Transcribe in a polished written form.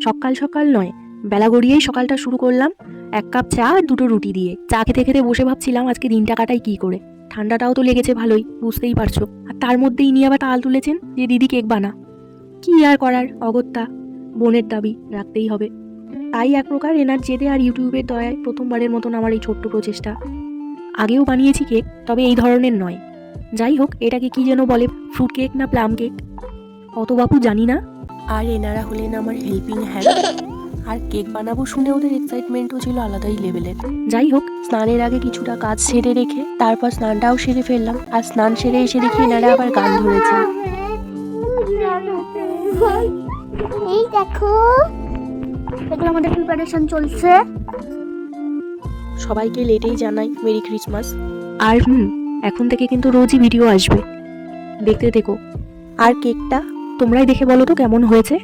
সকাল সকাল নয়, বেলা গড়িয়েই সকালটা শুরু করলাম 1 কাপ চা আর 2টো রুটি দিয়ে। চা খেতে খেতে বসে ভাবছিলাম আজকে দিনটা কাটাই কী করে। ঠান্ডাটাও তো লেগেছে ভালোই, বুঝতেই পারছো। আর তার মধ্যেই ইনি আবার তাল তুলেছেন যে দিদি কেক বানা। কী আর করার, অগত্যা বোনের দাবি রাখতেই হবে। তাই এক প্রকার এনার জেদে আর ইউটিউবের দয়ায় প্রথমবারের মতন আমার এই ছোট্ট প্রচেষ্টা। আগেও বানিয়েছি কেক, তবে এই ধরনের নয়। যাই হোক, এটাকে কি যেন বলে, ফ্রুট কেক না প্লাম কেক, অত বাপু জানি না। আর এনারা হলেন আমার হেল্পিং হ্যান্ড। আর কেক বানাবো শুনে ওদের এক্সাইটমেন্টও ছিল আলাদাই লেভেলের। যাই হোক, স্নানের আগে কিছুটা কাজ সেরে রেখে তারপর স্নানটাও সেরে ফেললাম। আর স্নান সেরে এসে দেখি এনারা আবার গান ধরেছেন। এই দেখো, এগুলো আমাদের প্রিপারেশন চলছে। সবাইকে লেটেই জানাই মেরি ক্রিসমাস। আর এখন থেকে কিন্তু রোজই ভিডিও আসবে, দেখতে থেকো। আর কেকটা তোমরাই দেখে বলো তো কেমন হয়েছে।